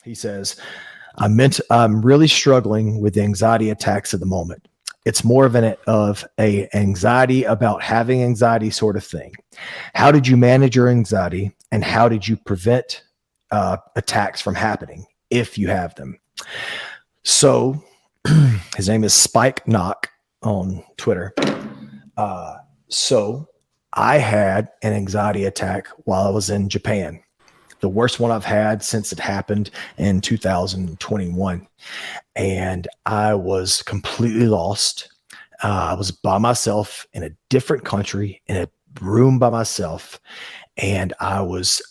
He says, I'm really struggling with anxiety attacks at the moment. It's more of a anxiety about having anxiety sort of thing. How did you manage your anxiety, and how did you prevent attacks from happening if you have them? So his name is Spike Knock on Twitter. So I had an anxiety attack while I was in Japan, the worst one I've had since it happened in 2021. And I was completely lost. I was by myself in a different country, in a room by myself. And I was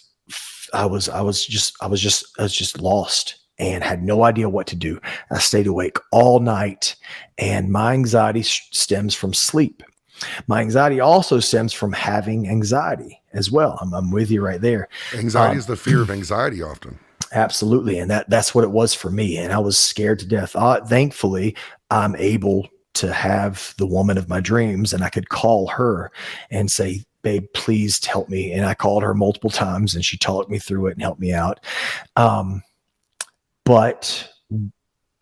just lost and had no idea what to do. I stayed awake all night, and my anxiety stems from sleep. My anxiety also stems from having anxiety as well. I'm with you right there. Anxiety is the fear of anxiety often. Absolutely. And that's what it was for me. And I was scared to death. Thankfully, I'm able to have the woman of my dreams, and I could call her and say, babe, please help me. And I called her multiple times, and she talked me through it and helped me out. But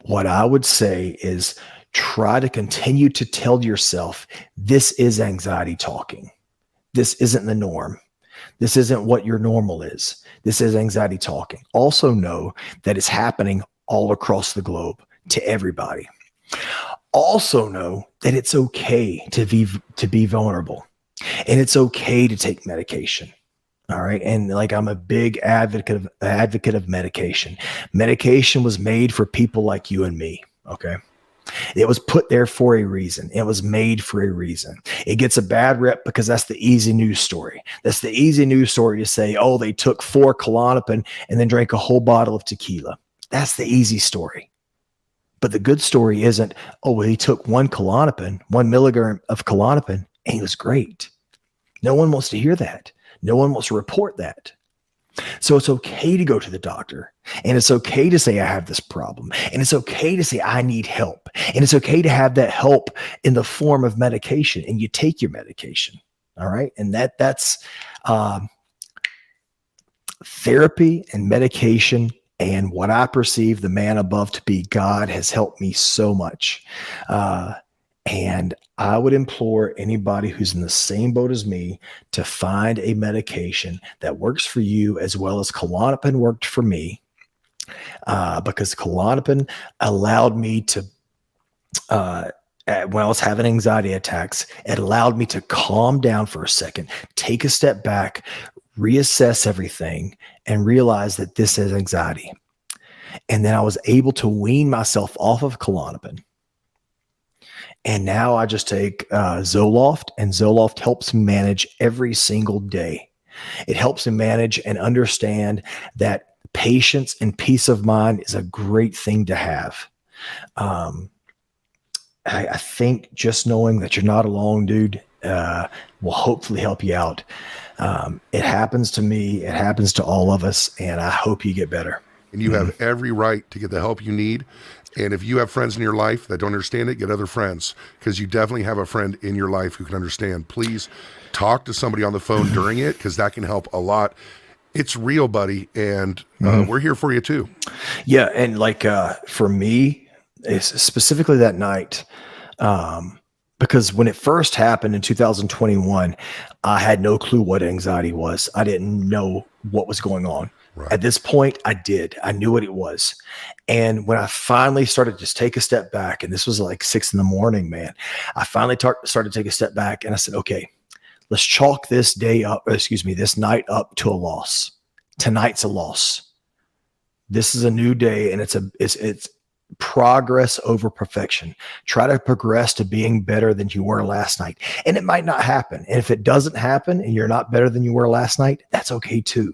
what I would say is try to continue to tell yourself, this is anxiety talking. This isn't the norm. This isn't what your normal is. This is anxiety talking. Also know that it's happening all across the globe to everybody. Also know that it's okay to be vulnerable, and it's okay to take medication. All right. And like, I'm a big advocate of medication. Medication was made for people like you and me. Okay. It was put there for a reason. It was made for a reason. It gets a bad rep because that's the easy news story. That's the easy news story to say, oh, they took 4 Klonopin and then drank a whole bottle of tequila. That's the easy story. But the good story isn't, oh, well, he took 1 Klonopin, 1 milligram of Klonopin, and he was great. No one wants to hear that. No one wants to report that. So it's okay to go to the doctor, and it's okay to say I have this problem, and it's okay to say I need help, and it's okay to have that help in the form of medication, and you take your medication. All right. And that's therapy and medication, and what I perceive the man above to be God has helped me so much. And I would implore anybody who's in the same boat as me to find a medication that works for you, as well as Klonopin worked for me, because Klonopin allowed me to, when I was having anxiety attacks, it allowed me to calm down for a second, take a step back, reassess everything, and realize that this is anxiety. And then I was able to wean myself off of Klonopin. And now I just take Zoloft, and Zoloft helps me manage every single day. It helps me manage and understand that patience and peace of mind is a great thing to have. I think just knowing that you're not alone, dude, will hopefully help you out. It happens to me. It happens to all of us, and I hope you get better. And you have every right to get the help you need. And if you have friends in your life that don't understand it, get other friends, because you definitely have a friend in your life who can understand. Please talk to somebody on the phone during it, because that can help a lot. It's real, buddy, and we're here for you too. Yeah, and like for me, it's specifically that night, because when it first happened in 2021, I had no clue what anxiety was. I didn't know what was going on. Right. At this point, I did. I knew what it was. And when I finally started to just take a step back, and this was like 6 a.m, man, I finally started to take a step back, and I said, okay, let's chalk this night up to a loss. Tonight's a loss. This is a new day, and it's progress over perfection. Try to progress to being better than you were last night. And it might not happen. And if it doesn't happen and you're not better than you were last night, that's okay too.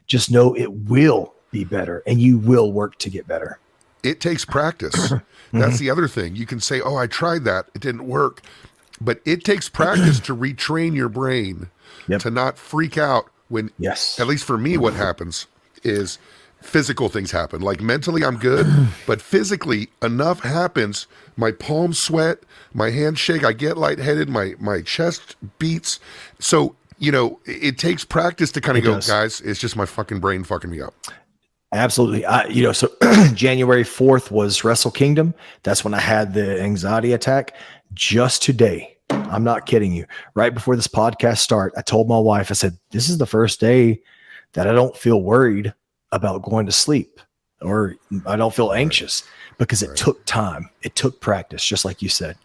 Just know it will be better, and you will work to get better. It takes practice. That's the other thing. You can say, oh, I tried that. It didn't work. But it takes practice to retrain your brain to not freak out when, at least for me, what happens is physical things happen. Like mentally, I'm good, but physically, enough happens. My palms sweat, my hands shake, I get lightheaded, my chest beats. So, you know, it takes practice to kind of go, guys, it's just my fucking brain fucking me up. Absolutely. So January 4th was Wrestle Kingdom. That's when I had the anxiety attack. Just today, I'm not kidding you. Right before this podcast start, I told my wife, I said, this is the first day that I don't feel worried about going to sleep, or I don't feel anxious, because it took time. It took practice, just like you said.